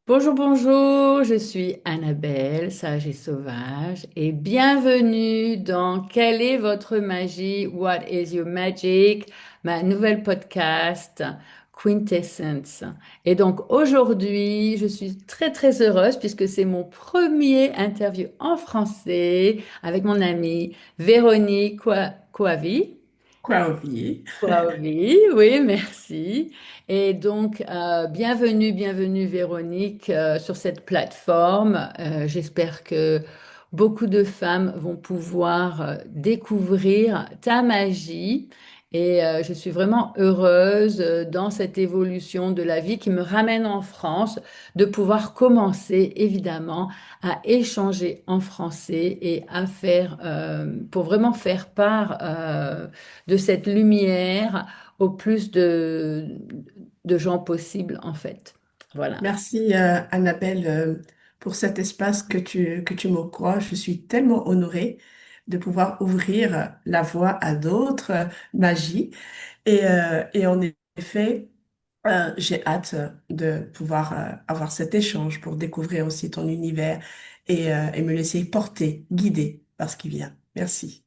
Bonjour, bonjour, je suis Annabelle, sage et sauvage, et bienvenue dans Quelle est votre magie? What is your magic? Ma nouvelle podcast Quintessence. Et donc aujourd'hui, je suis très très heureuse puisque c'est mon premier interview en français avec mon amie Véronique Coavi. Quoi oublier? Oui, oui, merci. Et donc, bienvenue, bienvenue Véronique sur cette plateforme. J'espère que beaucoup de femmes vont pouvoir découvrir ta magie. Et je suis vraiment heureuse dans cette évolution de la vie qui me ramène en France, de pouvoir commencer évidemment à échanger en français et à faire, pour vraiment faire part de cette lumière au plus de gens possible, en fait. Voilà. Merci Annabelle pour cet espace que tu m'octroies. Je suis tellement honorée de pouvoir ouvrir la voie à d'autres magies. Et en effet, j'ai hâte de pouvoir avoir cet échange pour découvrir aussi ton univers et me laisser porter, guider par ce qui vient. Merci.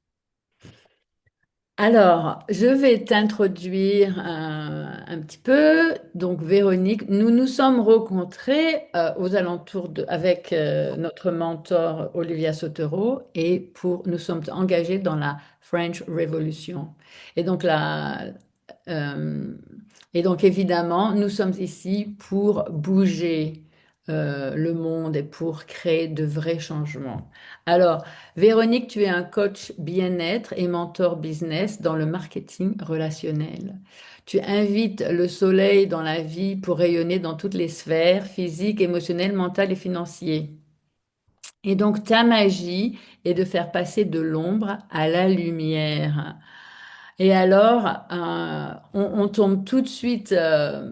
Alors, je vais t'introduire un petit peu. Donc, Véronique, nous nous sommes rencontrés aux alentours avec notre mentor Olivia Sotero et nous sommes engagés dans la French Revolution. Et donc, euh, et donc, évidemment, nous sommes ici pour bouger le monde et pour créer de vrais changements. Alors, Véronique, tu es un coach bien-être et mentor business dans le marketing relationnel. Tu invites le soleil dans la vie pour rayonner dans toutes les sphères, physiques, émotionnelles, mentales et financières. Et donc, ta magie est de faire passer de l'ombre à la lumière. Et alors, on tombe tout de suite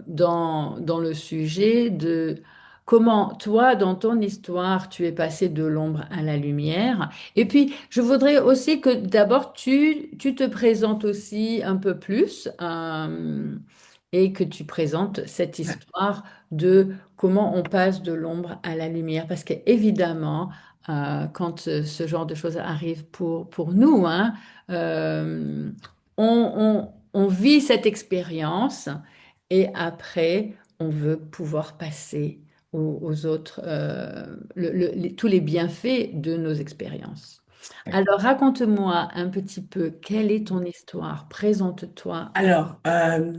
dans le sujet de comment toi, dans ton histoire, tu es passé de l'ombre à la lumière. Et puis, je voudrais aussi que d'abord, tu te présentes aussi un peu plus et que tu présentes cette histoire de comment on passe de l'ombre à la lumière. Parce qu'évidemment, quand ce genre de choses arrive pour nous, hein, euh, on vit cette expérience et après, on veut pouvoir passer aux autres, tous les bienfaits de nos expériences. Alors, raconte-moi un petit peu, quelle est ton histoire? Présente-toi. Alors, Euh,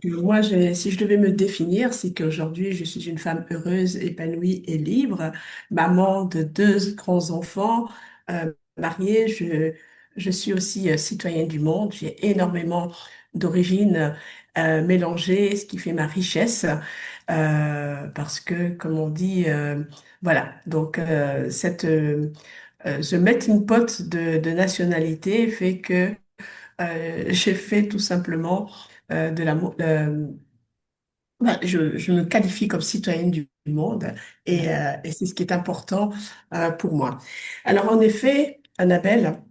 moi, si je devais me définir, c'est qu'aujourd'hui, je suis une femme heureuse, épanouie et libre, maman de deux grands enfants, mariée. Je suis aussi citoyenne du monde. J'ai énormément d'origines mélangées, ce qui fait ma richesse, parce que, comme on dit, voilà. Donc, ce melting pot de nationalité fait que j'ai fait tout simplement de la... je me qualifie comme citoyenne du monde et c'est ce qui est important pour moi. Alors en effet, Annabelle,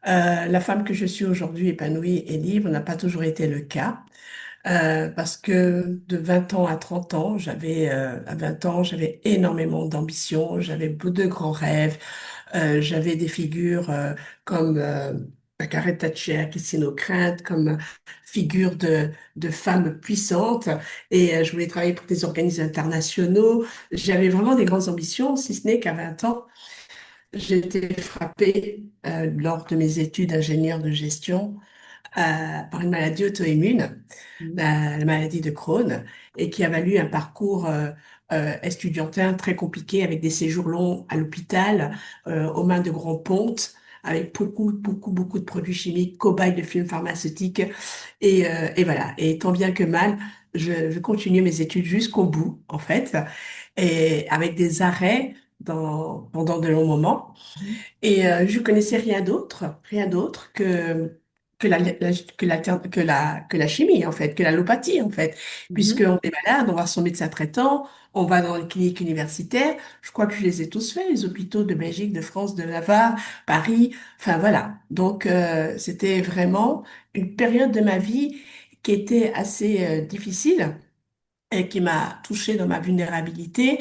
la femme que je suis aujourd'hui épanouie et libre n'a pas toujours été le cas. Parce que de 20 ans à 30 ans, à 20 ans, j'avais énormément d'ambition, j'avais beaucoup de grands rêves, j'avais des figures comme Margaret Thatcher, Christine O'Krent, comme figure de femmes puissantes, et je voulais travailler pour des organismes internationaux. J'avais vraiment des grandes ambitions, si ce n'est qu'à 20 ans, j'ai été frappée lors de mes études d'ingénieur de gestion par une maladie auto-immune, la maladie de Crohn, et qui a valu un parcours estudiantin très compliqué avec des séjours longs à l'hôpital, aux mains de grands pontes, avec beaucoup, beaucoup, beaucoup de produits chimiques, cobayes de films pharmaceutiques. Et voilà. Et tant bien que mal, je continuais mes études jusqu'au bout, en fait, et avec des arrêts pendant de longs moments. Et je connaissais rien d'autre que la chimie, en fait, que l'allopathie, en fait. Mhm. Puisqu'on est malade, on va voir son médecin traitant, on va dans les cliniques universitaires. Je crois que je les ai tous faits, les hôpitaux de Belgique, de France, de Navarre, Paris. Enfin, voilà. Donc, c'était vraiment une période de ma vie qui était assez difficile et qui m'a touchée dans ma vulnérabilité,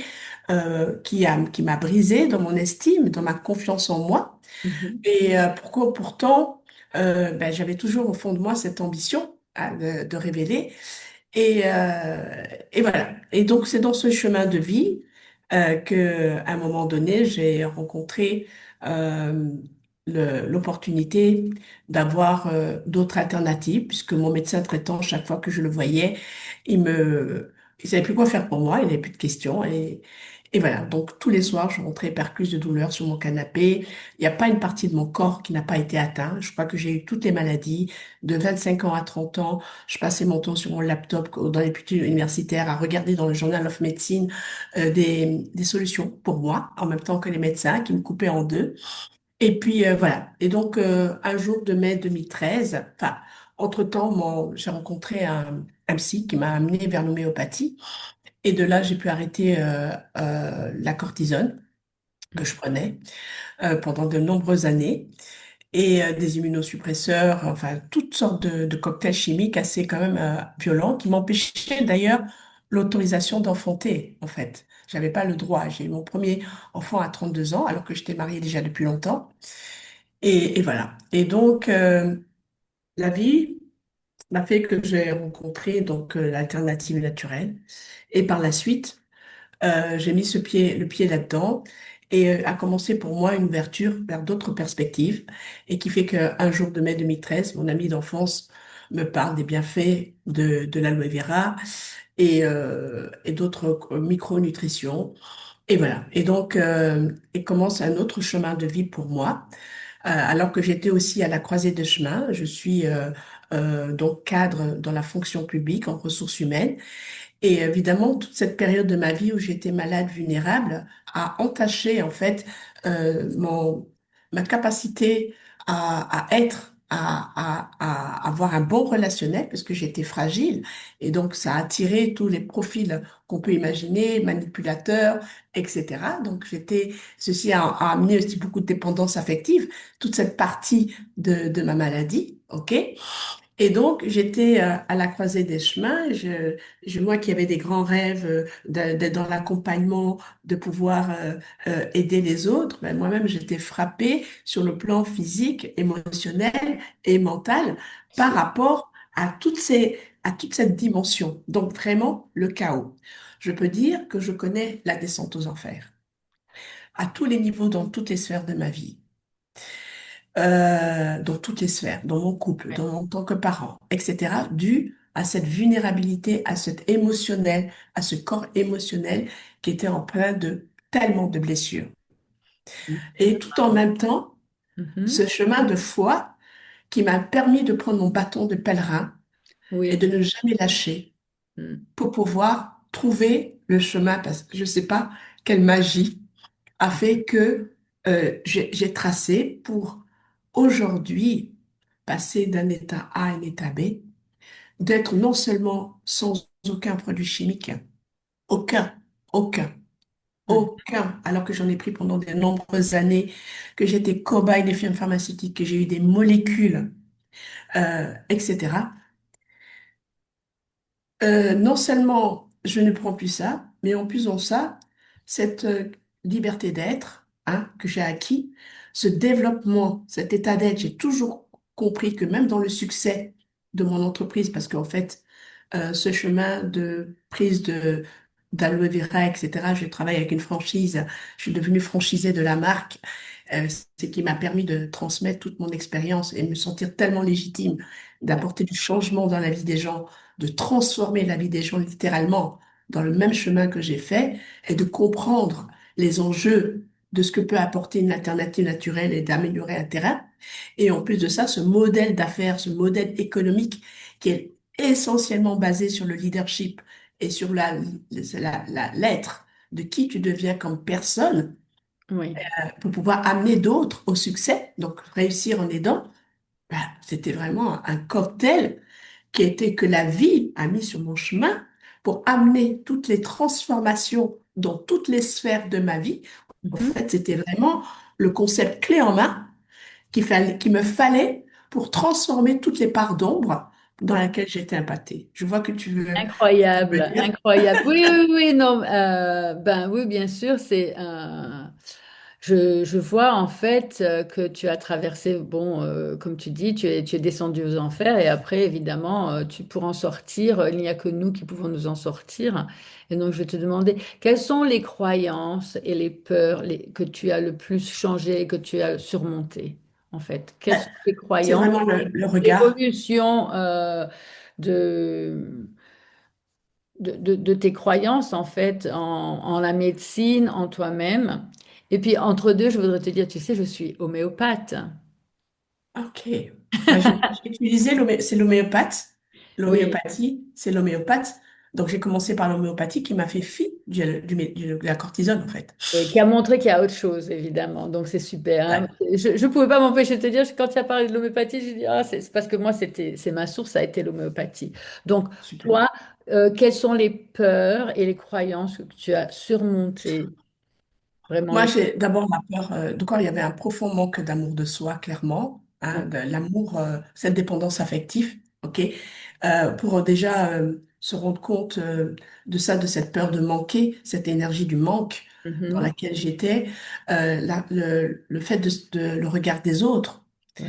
qui m'a brisée dans mon estime, dans ma confiance en moi. Mhm. Et pourtant, ben, j'avais toujours au fond de moi cette ambition hein, de révéler. Et voilà. Et donc, c'est dans ce chemin de vie que, à un moment donné, j'ai rencontré euh, l'opportunité d'avoir d'autres alternatives, puisque mon médecin traitant, chaque fois que je le voyais, il savait plus quoi faire pour moi, il n'avait plus de questions. Et voilà. Donc, tous les soirs, je rentrais percluse de douleur sur mon canapé. Il n'y a pas une partie de mon corps qui n'a pas été atteinte. Je crois que j'ai eu toutes les maladies de 25 ans à 30 ans. Je passais mon temps sur mon laptop dans les études universitaires à regarder dans le Journal of Medicine des solutions pour moi, en même temps que les médecins qui me coupaient en deux. Et puis voilà. Et donc un jour de mai 2013, enfin, entre-temps, j'ai rencontré un psy qui m'a amené vers l'homéopathie. Et de là, j'ai pu arrêter la cortisone que je prenais pendant de nombreuses années et des immunosuppresseurs, enfin toutes sortes de cocktails chimiques assez quand même violents qui m'empêchaient d'ailleurs l'autorisation d'enfanter en fait. J'avais pas le droit. J'ai eu mon premier enfant à 32 ans alors que j'étais mariée déjà depuis longtemps. Et voilà. Et donc la vie m'a fait que j'ai rencontré donc l'alternative naturelle. Et par la suite, j'ai mis le pied là-dedans et a commencé pour moi une ouverture vers d'autres perspectives et qui fait qu'un jour de mai 2013, mon ami d'enfance me parle des bienfaits de l'aloe vera et d'autres micronutritions. Et voilà. Et donc, il commence un autre chemin de vie pour moi. Alors que j'étais aussi à la croisée des chemins, je suis donc cadre dans la fonction publique en ressources humaines. Et évidemment, toute cette période de ma vie où j'étais malade, vulnérable, a entaché en fait ma capacité à être, à avoir un bon relationnel parce que j'étais fragile. Et donc, ça a attiré tous les profils qu'on peut imaginer, manipulateurs, etc. Donc, ceci a amené aussi beaucoup de dépendance affective, toute cette partie de ma maladie, OK? Et donc, j'étais à la croisée des chemins. Moi qui avais des grands rêves d'être dans l'accompagnement, de pouvoir aider les autres, ben, moi-même, j'étais frappée sur le plan physique, émotionnel et mental par rapport à toute cette dimension. Donc, vraiment, le chaos. Je peux dire que je connais la descente aux enfers à tous les niveaux, dans toutes les sphères de ma vie. Dans toutes les sphères, dans mon couple, Ouais. en tant que parent, etc., dû à cette vulnérabilité, à cet émotionnel, à ce corps émotionnel qui était en plein de tellement de blessures. Et tout en même temps, ce Mhm. chemin de foi qui m'a permis de prendre mon bâton de pèlerin et de Oui. ne jamais lâcher Mm. pour pouvoir trouver le chemin, parce que je ne sais pas quelle magie a fait que j'ai tracé pour aujourd'hui passer d'un état A à un état B, d'être non seulement sans aucun produit chimique, aucun, aucun, Mm. aucun, alors que j'en ai pris pendant de nombreuses années, que j'étais cobaye des firmes pharmaceutiques, que j'ai eu des molécules, etc. Non seulement je ne prends plus ça, mais en plus de ça, cette liberté d'être que j'ai acquis, ce développement, cet état d'être, j'ai toujours compris que même dans le succès de mon entreprise, parce qu'en fait, ce chemin de prise d'aloe vera, etc., je travaille avec une franchise, je suis devenue franchisée de la marque, ce qui m'a permis de transmettre toute mon expérience et me sentir tellement légitime Ouais. d'apporter du changement dans la vie des gens, de transformer la vie des gens littéralement dans le même chemin que j'ai fait et de comprendre les enjeux de ce que peut apporter une alternative naturelle et d'améliorer un terrain. Et en plus de ça, ce modèle d'affaires, ce modèle économique qui est essentiellement basé sur le leadership et sur l'être de qui tu deviens comme personne Oui. pour pouvoir amener d'autres au succès, donc réussir en aidant, ben, c'était vraiment un cocktail qui était que la vie a mis sur mon chemin pour amener toutes les transformations dans toutes les sphères de ma vie. En Mhm. fait, c'était vraiment le concept clé en main qu'il me fallait pour transformer toutes les parts d'ombre dans laquelle j'ai été impactée. Je vois que tu veux, tu veux Incroyable, dire. incroyable. Oui, oui, oui, non, ben oui, bien sûr, je vois en fait que tu as traversé, bon, comme tu dis, tu es descendu aux enfers et après, évidemment, tu pourras en sortir. Il n'y a que nous qui pouvons nous en sortir. Et donc, je vais te demander, quelles sont les croyances et les peurs que tu as le plus changées, que tu as surmontées, en fait? Quelles Ben, sont les c'est croyances vraiment et le regard. l'évolution de de tes croyances en fait en la médecine, en toi-même. Et puis entre deux, je voudrais te dire, tu sais, je suis homéopathe. OK. Ben, j'ai utilisé c'est l'homéopathe. Oui, L'homéopathie, c'est l'homéopathe. Donc, j'ai commencé par l'homéopathie qui m'a fait fi de la cortisone, en fait. oui, qui a montré qu'il y a autre chose, évidemment. Donc c'est super, hein. Ouais, Je ne pouvais pas m'empêcher de te dire, quand tu as parlé de l'homéopathie, j'ai dit, ah, c'est parce que moi, c'est ma source, ça a été l'homéopathie. Donc, super. toi, quelles sont les peurs et les croyances que tu as surmontées? Vraiment Moi, les... j'ai d'abord la peur, de quoi il y avait un profond manque d'amour de soi, clairement, hein, Ouais. de l'amour, cette dépendance affective, ok, pour déjà se rendre compte de ça, de cette peur de manquer, cette énergie du manque dans Mhm. laquelle j'étais, le fait le regard des autres, Ouais.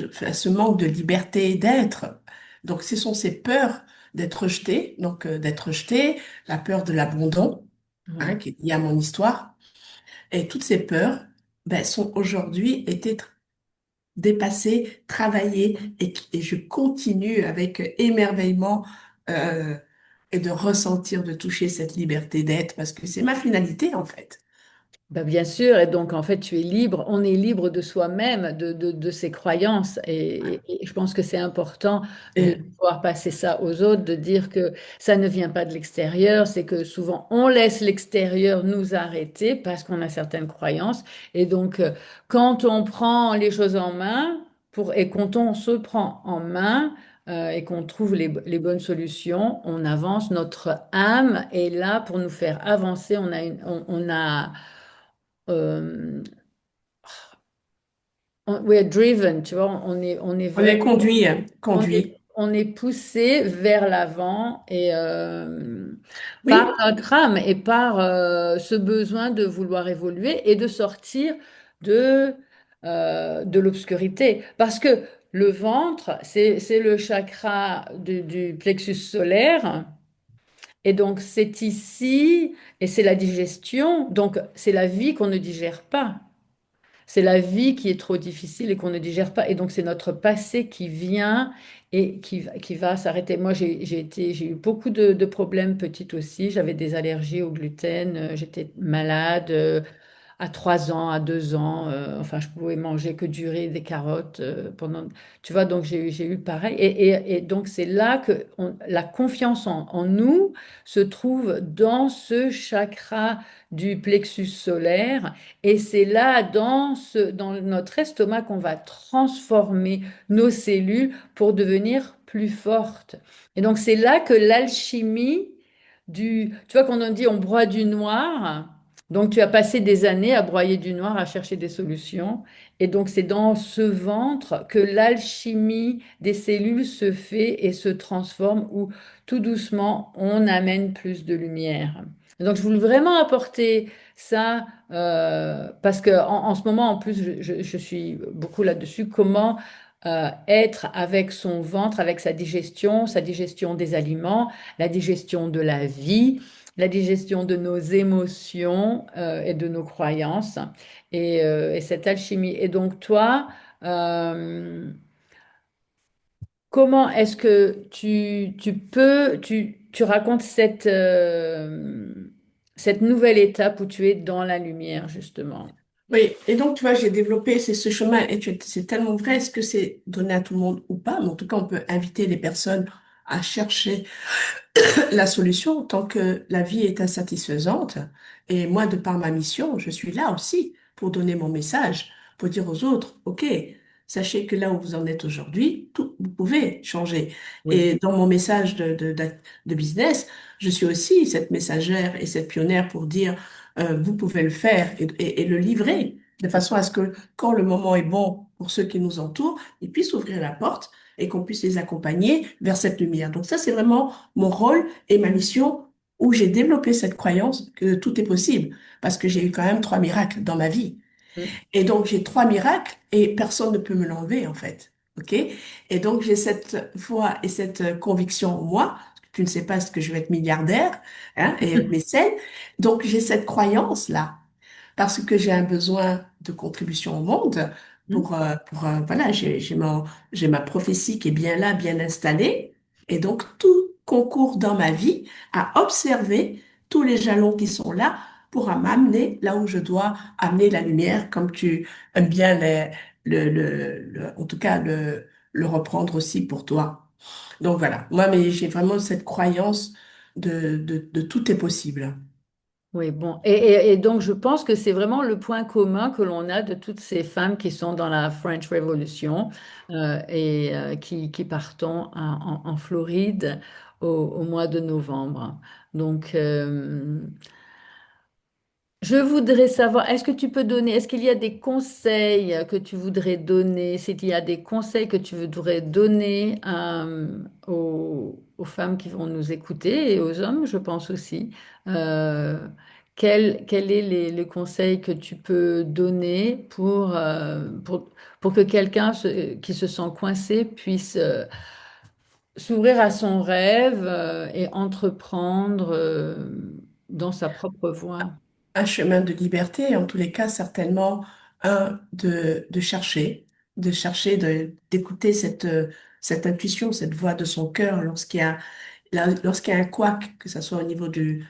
enfin, ce manque de liberté d'être. Donc, ce sont ces peurs d'être rejeté, donc d'être rejeté, la peur de l'abandon, hein, Ouais. qui est liée à mon histoire. Et toutes ces peurs, ben, sont aujourd'hui été dépassées, travaillées, et je continue avec émerveillement euh, et de ressentir, de toucher cette liberté d'être, parce que c'est ma finalité en fait. Ben, bien sûr, et donc en fait tu es libre, on est libre de soi-même, de ses croyances, et je pense que c'est important de Et, pouvoir passer ça aux autres, de dire que ça ne vient pas de l'extérieur, c'est que souvent on laisse l'extérieur nous arrêter parce qu'on a certaines croyances, et donc quand on prend les choses en main, et quand on se prend en main, et qu'on trouve les bonnes solutions, on avance, notre âme est là pour nous faire avancer, on a we're driven, tu vois, on est conduit, hein, on conduit. on est poussé vers l'avant et par Oui, notre âme et par ce besoin de vouloir évoluer et de sortir de l'obscurité. Parce que le ventre, c'est le chakra du plexus solaire. Et donc, c'est ici, et c'est la digestion, donc c'est la vie qu'on ne digère pas. C'est la vie qui est trop difficile et qu'on ne digère pas. Et donc, c'est notre passé qui vient et qui va s'arrêter. Moi, j'ai eu beaucoup de problèmes petites aussi. J'avais des allergies au gluten. J'étais malade. À 3 ans, à 2 ans, enfin, je pouvais manger que du riz, des carottes pendant. Tu vois, donc j'ai eu pareil. Et donc, c'est là que la confiance en nous se trouve dans ce chakra du plexus solaire. Et c'est là, dans notre estomac, qu'on va transformer nos cellules pour devenir plus fortes. Et donc, c'est là que l'alchimie tu vois, quand on dit on broie du noir. Donc, tu as passé des années à broyer du noir, à chercher des solutions. Et donc, c'est dans ce ventre que l'alchimie des cellules se fait et se transforme, où tout doucement, on amène plus de lumière. Et donc, je voulais vraiment apporter ça parce que en ce moment, en plus, je suis beaucoup là-dessus. Comment être avec son ventre, avec sa digestion des aliments, la digestion de la vie, la digestion de nos émotions et de nos croyances et cette alchimie. Et donc toi, euh, comment est-ce que tu racontes cette nouvelle étape où tu es dans la lumière, justement? oui. Et donc, tu vois, j'ai développé ce chemin, et c'est tellement vrai. Est-ce que c'est donné à tout le monde ou pas? Mais en tout cas, on peut inviter les personnes à chercher la solution tant que la vie est insatisfaisante. Et moi, de par ma mission, je suis là aussi pour donner mon message, pour dire aux autres, OK, sachez que là où vous en êtes aujourd'hui, vous pouvez changer. Oui. Et dans mon message de business, je suis aussi cette messagère et cette pionnière pour dire, vous pouvez le faire et le livrer de façon à ce que quand le moment est bon pour ceux qui nous entourent, ils puissent ouvrir la porte et qu'on puisse les accompagner vers cette lumière. Donc ça, c'est vraiment mon rôle et ma mission où j'ai développé cette croyance que tout est possible parce que j'ai eu quand même 3 miracles dans ma vie. Mm. Et donc, j'ai 3 miracles et personne ne peut me l'enlever, en fait. OK? Et donc, j'ai cette foi et cette conviction en moi. Tu ne sais pas ce que je vais être milliardaire, hein, et être mécène. Donc, j'ai cette croyance-là parce que j'ai un besoin de contribution au monde voilà, j'ai ma prophétie qui est bien là, bien installée. Et donc, tout concourt dans ma vie à observer tous les jalons qui sont là pour m'amener là où je dois amener la lumière, comme tu aimes bien en tout cas, le reprendre aussi pour toi. Donc voilà, moi, mais j'ai vraiment cette croyance de tout est possible. Oui, bon. Et donc, je pense que c'est vraiment le point commun que l'on a de toutes ces femmes qui sont dans la French Revolution qui partons en Floride au mois de novembre. Donc, je voudrais savoir, est-ce que tu peux donner, est-ce qu'il y a des conseils que tu voudrais donner, s'il y a des conseils que tu voudrais donner aux femmes qui vont nous écouter et aux hommes, je pense aussi. Euh, quel est le conseil que tu peux donner pour que quelqu'un qui se sent coincé puisse s'ouvrir à son rêve et entreprendre dans sa propre voie? Un chemin de liberté, en tous les cas, certainement, de chercher, d'écouter cette intuition, cette voix de son cœur lorsqu'il y a un couac, que ce soit au niveau du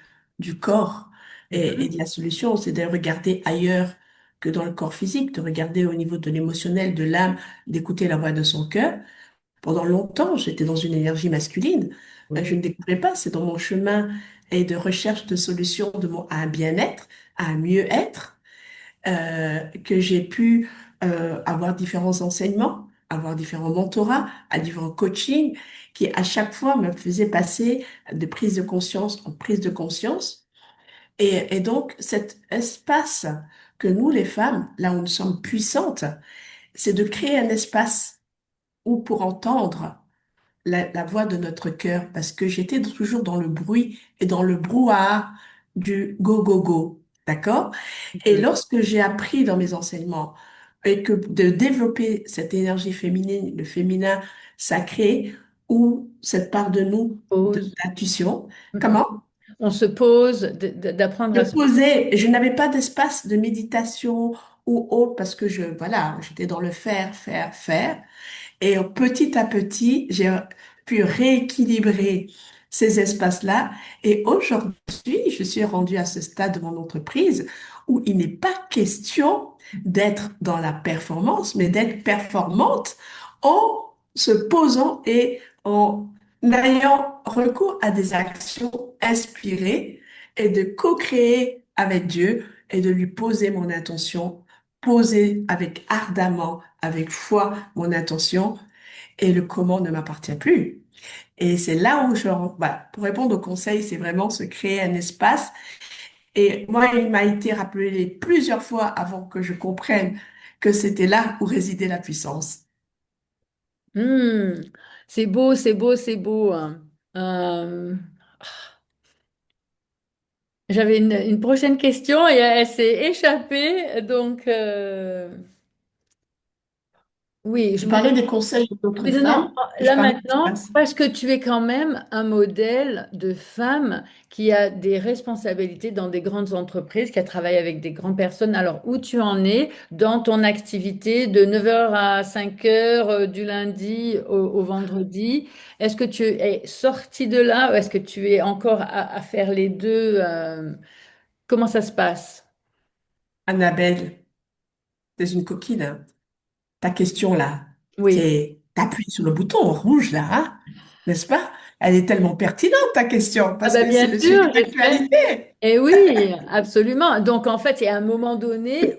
corps et Mhm. de la solution, c'est de regarder ailleurs que dans le corps physique, de regarder au niveau de l'émotionnel, de l'âme, d'écouter la voix de son cœur. Pendant longtemps, j'étais dans une énergie masculine. Je Oui. ne découvrais pas, c'est dans mon chemin et de recherche de solutions à un bien-être, à un mieux-être, que j'ai pu avoir différents enseignements, avoir différents mentorats, à différents coachings, qui à chaque fois me faisaient passer de prise de conscience en prise de conscience. Et donc, cet espace que nous, les femmes, là où nous sommes puissantes, c'est de créer un espace où pour entendre la voix de notre cœur parce que j'étais toujours dans le bruit et dans le brouhaha du go, go, go. D'accord? Et Mhm. lorsque j'ai appris dans mes enseignements et que de développer cette énergie féminine, le féminin sacré ou cette part de nous Pause. d'intuition, Mhm. comment? On se pose, d'apprendre Je à se... posais, je n'avais pas d'espace de méditation ou autre parce que voilà, j'étais dans le faire, faire, faire. Et petit à petit, j'ai pu rééquilibrer ces espaces-là. Et aujourd'hui, je suis rendue à ce stade de mon entreprise où il n'est pas question d'être dans la performance, mais d'être performante en se posant et en ayant recours à des actions inspirées et de co-créer avec Dieu et de lui poser mon intention, poser avec ardemment, avec foi mon intention et le comment ne m'appartient plus. Et c'est là où pour répondre au conseil, c'est vraiment se créer un espace. Et moi, il m'a été rappelé plusieurs fois avant que je comprenne que c'était là où résidait la puissance. Hmm, c'est beau, c'est beau, c'est beau, hein. Euh, J'avais une prochaine question et elle s'est échappée. Donc, oui, je Tu me parlais des conseils d'autres Oui, non, non, femmes. Je là parlais maintenant, d'espace. parce que tu es quand même un modèle de femme qui a des responsabilités dans des grandes entreprises, qui a travaillé avec des grandes personnes. Alors, où tu en es dans ton activité de 9 heures à 5 heures du lundi au vendredi? Est-ce que tu es sortie de là ou est-ce que tu es encore à faire les deux? Comment ça se passe? Annabelle, t'es une coquine, hein. Ta question là, Oui. c'est t'appuies sur le bouton rouge là, hein, n'est-ce pas? Elle est tellement pertinente ta question Ah parce ben que c'est bien le sujet sûr, j'espère. d'actualité. Et oui, absolument. Donc, en fait, il y a un moment donné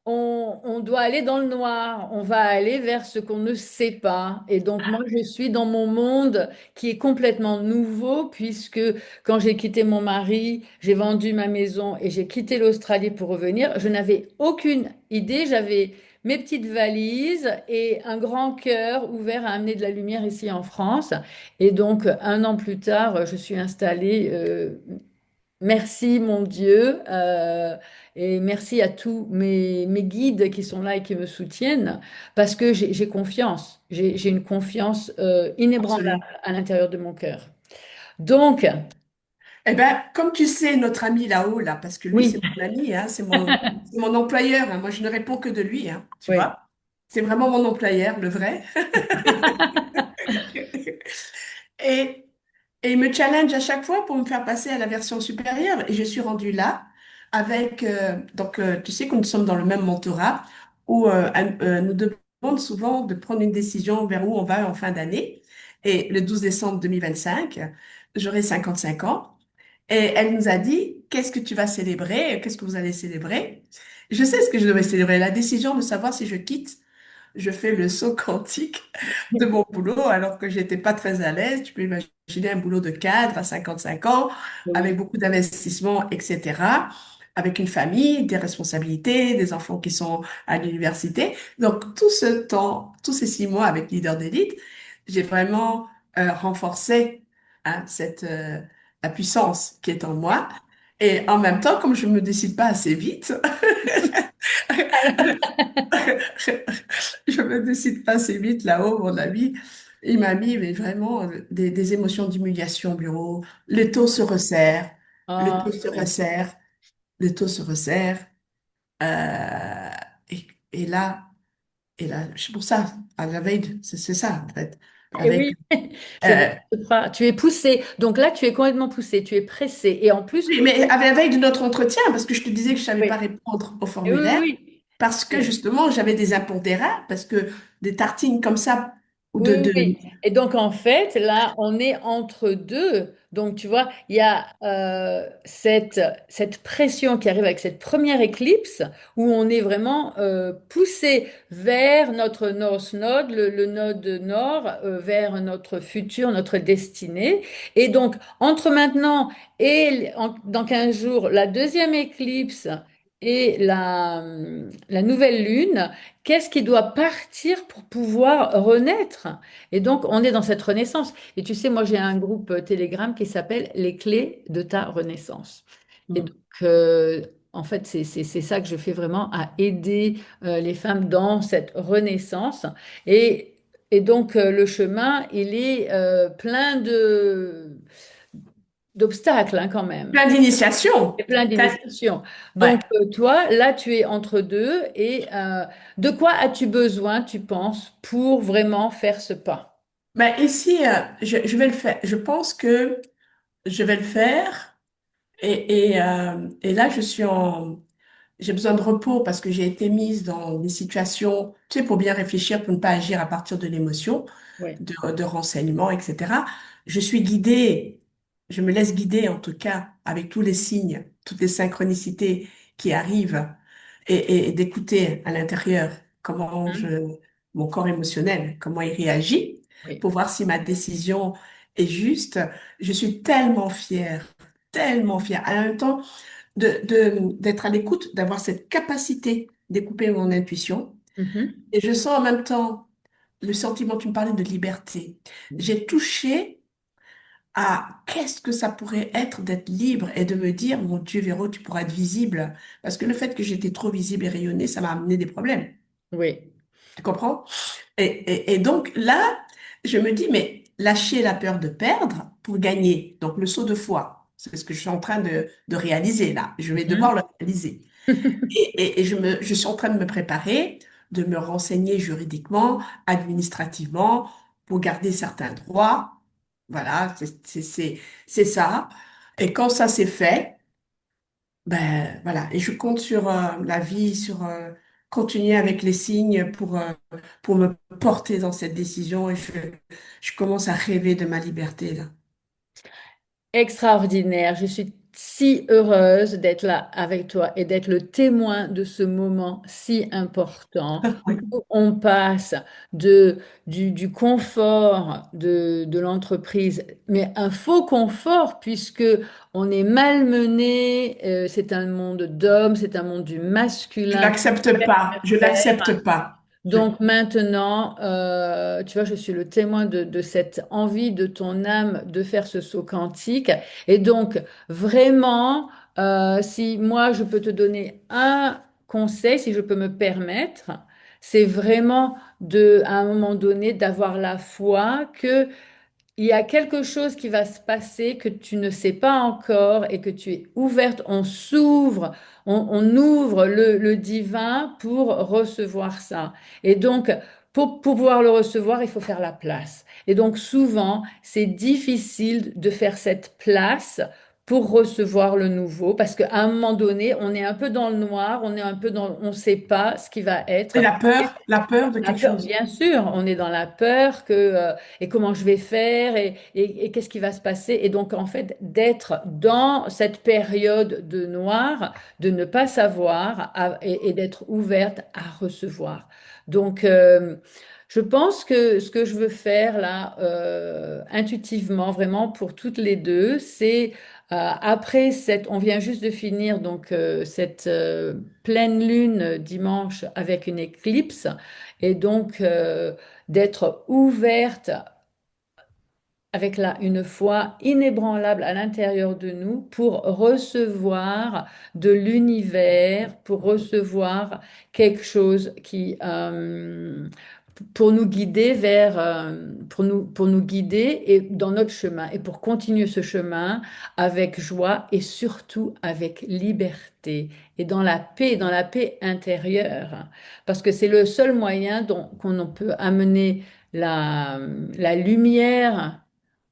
où on doit aller dans le noir. On va aller vers ce qu'on ne sait pas. Et donc, moi, je suis dans mon monde qui est complètement nouveau, puisque quand j'ai quitté mon mari, j'ai vendu ma maison et j'ai quitté l'Australie pour revenir. Je n'avais aucune idée. J'avais mes petites valises et un grand cœur ouvert à amener de la lumière ici en France. Et donc, un an plus tard, je suis installée. Merci mon Dieu, et merci à tous mes guides qui sont là et qui me soutiennent, parce que j'ai confiance. J'ai une confiance inébranlable Absolument. à l'intérieur de mon cœur. Donc, Eh ben, comme tu sais, notre ami là-haut, là, parce que lui, oui, c'est mon ami, hein, c'est mon employeur, hein. Moi, je ne réponds que de lui, hein, tu oui. vois. C'est vraiment mon employeur, le vrai. Et, et il me challenge à chaque fois pour me faire passer à la version supérieure. Et je suis rendue là avec, tu sais que nous sommes dans le même mentorat où nous demande souvent de prendre une décision vers où on va en fin d'année. Et le 12 décembre 2025, j'aurai 55 ans. Et elle nous a dit, qu'est-ce que tu vas célébrer? Qu'est-ce que vous allez célébrer? Je sais ce que je devais célébrer, la décision de savoir si je quitte, je fais le saut quantique de mon boulot alors que j'étais pas très à l'aise. Tu peux imaginer un boulot de cadre à 55 ans, avec Oui. beaucoup d'investissements, etc., avec une famille, des responsabilités, des enfants qui sont à l'université. Donc, tout ce temps, tous ces 6 mois avec Leader d'élite, j'ai vraiment renforcé, hein, la puissance qui est en moi. Et en même temps, comme je me décide pas assez vite, je me décide pas assez vite là-haut, mon ami. Il m'a mis mais vraiment des émotions d'humiliation au bureau. Le taux se resserre, le taux Ah, se oui. resserre, le taux se resserre. Euh, et là, c'est pour ça, à la veille, c'est ça en fait. Et Avec, oui, je ne euh, sais pas. Tu es poussé. Donc là, tu es complètement poussé. Tu es pressé. Et en plus, oui, mais à la veille de notre entretien, parce que je te disais que je savais oui. pas répondre au Et oui, formulaire, oui, parce que oui. justement, j'avais des impondérables, parce que des tartines comme ça, ou Oui, oui, oui. Et donc, en fait, là, on est entre deux. Donc, tu vois, il y a cette pression qui arrive avec cette première éclipse où on est vraiment poussé vers notre North Node, le node nord, vers notre futur, notre destinée. Et donc, entre maintenant et dans 15 jours, la deuxième éclipse et la nouvelle lune, qu'est-ce qui doit partir pour pouvoir renaître? Et donc, on est dans cette renaissance. Et tu sais, moi, j'ai un groupe Telegram qui s'appelle Les clés de ta renaissance. Et donc, Mm. en fait, c'est ça que je fais vraiment à aider les femmes dans cette renaissance. Et, et donc, le chemin, il est plein d'obstacles hein, quand même. Plein d'initiation. Et plein Plein- d'initiations. Donc, Ouais. toi, là, tu es entre deux. Et de quoi as-tu besoin, tu penses, pour vraiment faire ce pas? Ben ici, je vais le faire. Je pense que je vais le faire. Et là, j'ai besoin de repos parce que j'ai été mise dans des situations, tu sais, pour bien réfléchir, pour ne pas agir à partir de l'émotion, Oui. de renseignements, etc. Je suis guidée, je me laisse guider en tout cas avec tous les signes, toutes les synchronicités qui arrivent et d'écouter à l'intérieur comment mon corps émotionnel, comment il réagit Oui. pour voir si ma décision est juste. Je suis tellement fière. En même temps, d'être à l'écoute, d'avoir cette capacité d'écouter mon intuition. Mhm. Et je sens en même temps le sentiment, tu me parlais de liberté. J'ai touché à qu'est-ce que ça pourrait être d'être libre et de me dire, mon Dieu, Véro, tu pourras être visible. Parce que le fait que j'étais trop visible et rayonnée, ça m'a amené des problèmes. Oui. Tu comprends? Et donc là, je me dis, mais lâcher la peur de perdre pour gagner. Donc le saut de foi, c'est ce que je suis en train de réaliser là. Je vais devoir Mhm. le réaliser. Et je suis en train de me préparer, de me renseigner juridiquement, administrativement, pour garder certains droits. Voilà, c'est ça. Et quand ça c'est fait, ben voilà. Et je compte sur la vie, sur continuer avec les signes pour me porter dans cette décision. Et je commence à rêver de ma liberté là. Extraordinaire. Je suis si heureuse d'être là avec toi et d'être le témoin de ce moment si important Oui. où on passe de, du confort de l'entreprise, mais un faux confort puisque on est malmené, c'est un monde d'hommes, c'est un monde du Je masculin. n'accepte pas. Je n'accepte pas. Donc maintenant, tu vois, je suis le témoin de cette envie de ton âme de faire ce saut quantique. Et donc, vraiment, si moi, je peux te donner un conseil, si je peux me permettre, c'est vraiment à un moment donné, d'avoir la foi que il y a quelque chose qui va se passer que tu ne sais pas encore et que tu es ouverte, on s'ouvre, on ouvre le divin pour recevoir ça. Et donc, pour pouvoir le recevoir, il faut faire la place. Et donc, souvent, c'est difficile de faire cette place pour recevoir le nouveau parce qu'à un moment donné, on est un peu dans le noir, on est un peu dans, on ne sait pas ce qui va Et être. la peur de La quelque peur, chose. bien sûr, on est dans la peur que et comment je vais faire et qu'est-ce qui va se passer. Et donc en fait d'être dans cette période de noir, de ne pas savoir et d'être ouverte à recevoir. Donc je pense que ce que je veux faire là intuitivement vraiment pour toutes les deux, c'est après cette, on vient juste de finir donc cette pleine lune dimanche avec une éclipse et donc d'être ouverte avec une foi inébranlable à l'intérieur de nous pour recevoir de l'univers, pour recevoir quelque chose pour nous guider pour nous guider et dans notre chemin et pour continuer ce chemin avec joie et surtout avec liberté et dans la paix intérieure, parce que c'est le seul moyen qu'on peut amener la, la lumière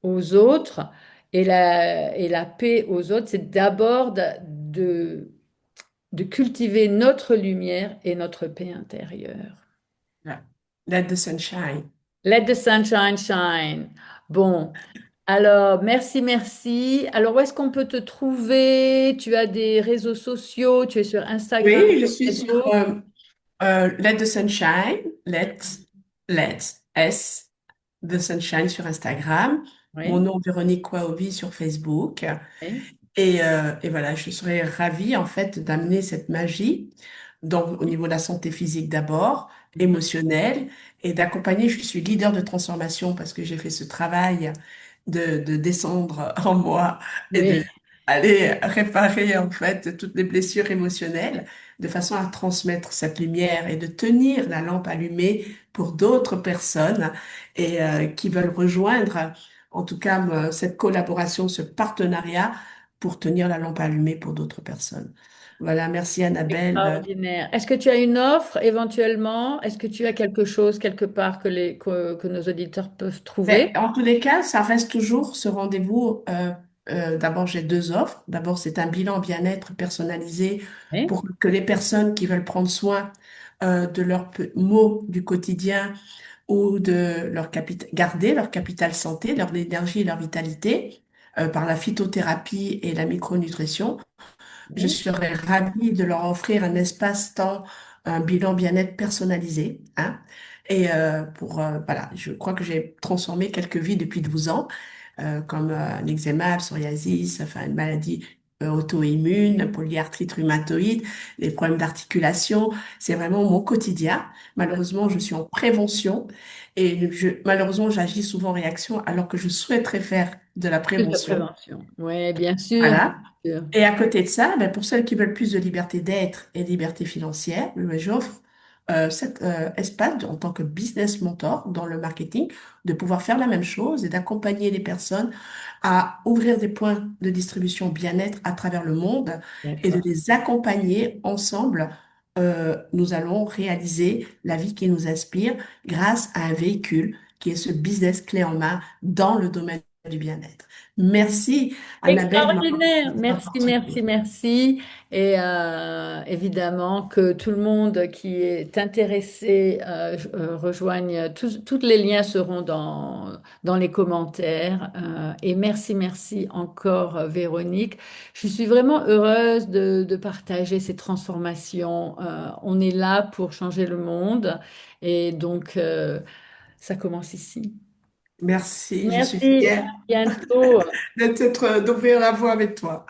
aux autres et la paix aux autres, c'est d'abord de cultiver notre lumière et notre paix intérieure. Là. Let the sunshine. Let the sunshine shine. Bon, alors merci, merci. Alors où est-ce qu'on peut te trouver? Tu as des réseaux sociaux, tu es sur Instagram, Oui, je sur suis sur Facebook. Let the sunshine. Let S the sunshine sur Instagram. Mon Oui, nom Véronique Kwaobi sur Facebook. oui, Et voilà, je serais ravie en fait d'amener cette magie au niveau de la santé physique d'abord, mhm, émotionnelle, et d'accompagner. Je suis leader de transformation parce que j'ai fait ce travail de descendre en moi et de oui. aller réparer en fait toutes les blessures émotionnelles de façon à transmettre cette lumière et de tenir la lampe allumée pour d'autres personnes et qui veulent rejoindre en tout cas cette collaboration, ce partenariat pour tenir la lampe allumée pour d'autres personnes. Voilà, merci Annabelle. Extraordinaire. Est-ce que tu as une offre éventuellement? Est-ce que tu as quelque chose quelque part que nos auditeurs peuvent trouver? En tous les cas, ça reste toujours ce rendez-vous. D'abord, j'ai deux offres. D'abord, c'est un bilan bien-être personnalisé Oui, pour que les personnes qui veulent prendre soin de leurs maux du quotidien ou de garder leur capital santé, leur énergie et leur vitalité par la phytothérapie et la micronutrition. Je oui. serais ravie de leur offrir un espace-temps, un bilan bien-être personnalisé, hein. Et voilà, je crois que j'ai transformé quelques vies depuis 12 ans, comme un eczéma, le psoriasis, enfin une maladie auto-immune, polyarthrite rhumatoïde, les problèmes d'articulation. C'est vraiment mon quotidien. Malheureusement, je suis en prévention et malheureusement, j'agis souvent en réaction alors que je souhaiterais faire de la Plus de prévention. prévention. Oui, bien sûr, Voilà. bien sûr. Et à côté de ça, ben, pour celles qui veulent plus de liberté d'être et de liberté financière, ben, j'offre cet espace en tant que business mentor dans le marketing, de pouvoir faire la même chose et d'accompagner les personnes à ouvrir des points de distribution bien-être à travers le monde et de D'accord. les accompagner ensemble. Nous allons réaliser la vie qui nous inspire grâce à un véhicule qui est ce business clé en main dans le domaine du bien-être. Merci, Annabelle, de m'avoir Extraordinaire. partagé cette Merci, merci, opportunité. merci. Et évidemment que tout le monde qui est intéressé rejoigne. Tous les liens seront dans les commentaires. Et merci, merci encore, Véronique. Je suis vraiment heureuse de partager ces transformations. On est là pour changer le monde. Et donc, ça commence ici. Merci, je suis Merci. À fière bientôt. d'ouvrir la voie avec toi.